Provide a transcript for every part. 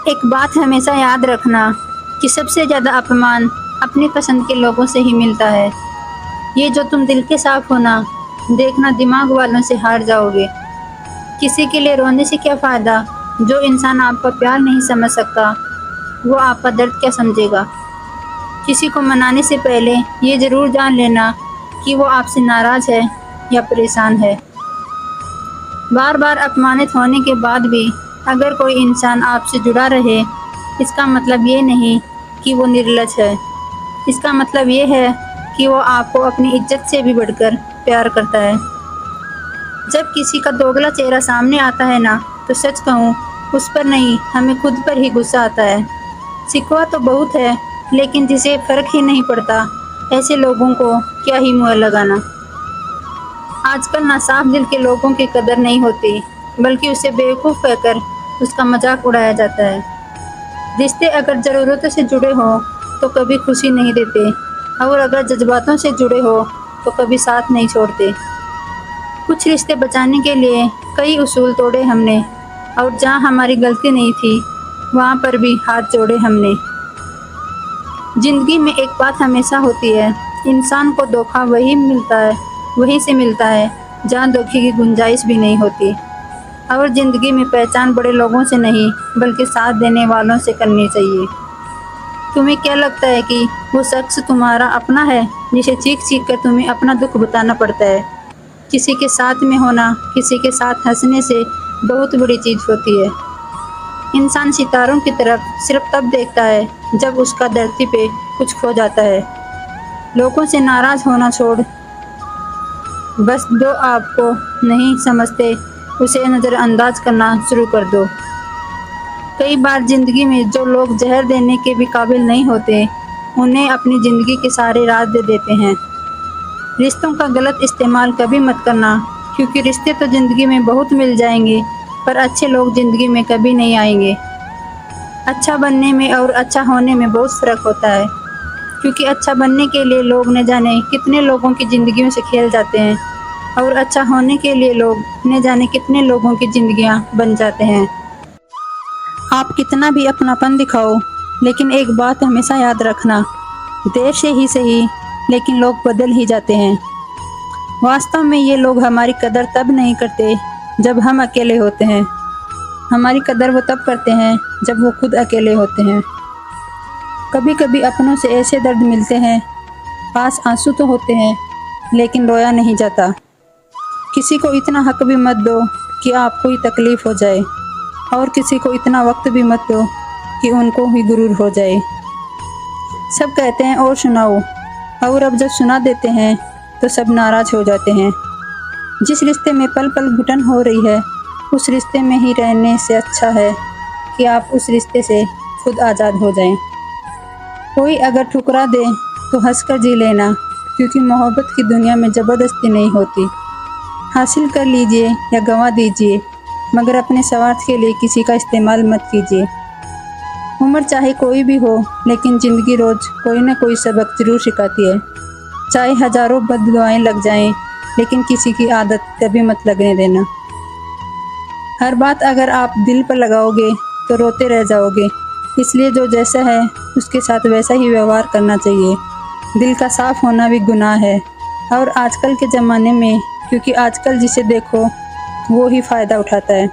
ایک بات ہمیشہ یاد رکھنا کہ سب سے زیادہ اپمان اپنی پسند کے لوگوں سے ہی ملتا ہے۔ یہ جو تم دل کے صاف ہونا دیکھنا دماغ والوں سے ہار جاؤ گے۔ کسی کے لیے رونے سے کیا فائدہ؟ جو انسان آپ کا پیار نہیں سمجھ سکتا وہ آپ کا درد کیا سمجھے گا؟ کسی کو منانے سے پہلے یہ ضرور جان لینا کہ وہ آپ سے ناراض ہے یا پریشان ہے۔ بار بار اپمانت ہونے کے بعد بھی اگر کوئی انسان آپ سے جڑا رہے، اس کا مطلب یہ نہیں کہ وہ نرلج ہے۔ اس کا مطلب یہ ہے کہ وہ آپ کو اپنی عزت سے بھی بڑھ کر پیار کرتا ہے۔ جب کسی کا دوگلا چہرہ سامنے آتا ہے نا، تو سچ کہوں اس پر نہیں ہمیں خود پر ہی غصہ آتا ہے۔ شکوہ تو بہت ہے، لیکن جسے فرق ہی نہیں پڑتا ایسے لوگوں کو کیا ہی منہ لگانا۔ آج کل نہ صاف دل کے لوگوں کی قدر نہیں ہوتی، بلکہ اسے بیوقوف کہہ کر اس کا مذاق اڑایا جاتا ہے۔ رشتے اگر ضرورتوں سے جڑے ہوں تو کبھی خوشی نہیں دیتے، اور اگر جذباتوں سے جڑے ہو تو کبھی ساتھ نہیں چھوڑتے۔ کچھ رشتے بچانے کے لیے کئی اصول توڑے ہم نے، اور جہاں ہماری غلطی نہیں تھی وہاں پر بھی ہاتھ جوڑے ہم نے۔ زندگی میں ایک بات ہمیشہ ہوتی ہے، انسان کو دھوکہ وہیں سے ملتا ہے جہاں دھوکے کی گنجائش بھی نہیں ہوتی۔ اور زندگی میں پہچان بڑے لوگوں سے نہیں بلکہ ساتھ دینے والوں سے کرنی چاہیے۔ تمہیں کیا لگتا ہے کہ وہ شخص تمہارا اپنا ہے جسے چیخ چیخ کر تمہیں اپنا دکھ بتانا پڑتا ہے؟ کسی کے ساتھ میں ہونا کسی کے ساتھ ہنسنے سے بہت بڑی چیز ہوتی ہے۔ انسان ستاروں کی طرف صرف تب دیکھتا ہے جب اس کا دھرتی پہ کچھ کھو جاتا ہے۔ لوگوں سے ناراض ہونا چھوڑ، بس جو آپ کو نہیں سمجھتے اسے نظر انداز کرنا شروع کر دو۔ کئی بار زندگی میں جو لوگ زہر دینے کے بھی قابل نہیں ہوتے، انہیں اپنی زندگی کے سارے راز دے دیتے ہیں۔ رشتوں کا غلط استعمال کبھی مت کرنا، کیونکہ رشتے تو زندگی میں بہت مل جائیں گے پر اچھے لوگ زندگی میں کبھی نہیں آئیں گے۔ اچھا بننے میں اور اچھا ہونے میں بہت فرق ہوتا ہے، کیونکہ اچھا بننے کے لیے لوگ نہ جانے کتنے لوگوں کی زندگیوں سے کھیل جاتے ہیں، اور اچھا ہونے کے لیے لوگ نہ جانے کتنے لوگوں کی زندگیاں بن جاتے ہیں۔ آپ کتنا بھی اپناپن دکھاؤ، لیکن ایک بات ہمیشہ یاد رکھنا، دیر سے ہی صحیح لیکن لوگ بدل ہی جاتے ہیں۔ واستو میں یہ لوگ ہماری قدر تب نہیں کرتے جب ہم اکیلے ہوتے ہیں، ہماری قدر وہ تب کرتے ہیں جب وہ خود اکیلے ہوتے ہیں۔ کبھی کبھی اپنوں سے ایسے درد ملتے ہیں، پاس آنسو تو ہوتے ہیں لیکن رویا نہیں جاتا۔ کسی کو اتنا حق بھی مت دو کہ آپ کو ہی تکلیف ہو جائے، اور کسی کو اتنا وقت بھی مت دو کہ ان کو ہی غرور ہو جائے۔ سب کہتے ہیں اور سناؤ، اور اب جب سنا دیتے ہیں تو سب ناراض ہو جاتے ہیں۔ جس رشتے میں پل پل گھٹن ہو رہی ہے اس رشتے میں ہی رہنے سے اچھا ہے کہ آپ اس رشتے سے خود آزاد ہو جائیں۔ کوئی اگر ٹھکرا دے تو ہنس کر جی لینا، کیونکہ محبت کی دنیا میں زبردستی نہیں ہوتی۔ حاصل کر لیجئے یا گنوا دیجئے، مگر اپنے سوارتھ کے لیے کسی کا استعمال مت کیجیے۔ عمر چاہے کوئی بھی ہو، لیکن زندگی روز کوئی نہ کوئی سبق ضرور سکھاتی ہے۔ چاہے ہزاروں بد دعائیں لگ جائیں، لیکن کسی کی عادت کبھی مت لگنے دینا۔ ہر بات اگر آپ دل پر لگاؤ گے تو روتے رہ جاؤ گے، اس لیے جو جیسا ہے اس کے ساتھ ویسا ہی ویوہار کرنا چاہیے۔ دل کا صاف ہونا بھی گناہ ہے، اور آج کل کے زمانے میں، کیونکہ آج کل جسے دیکھو وہ ہی فائدہ اٹھاتا ہے۔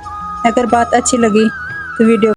اگر بات اچھی لگی تو ویڈیو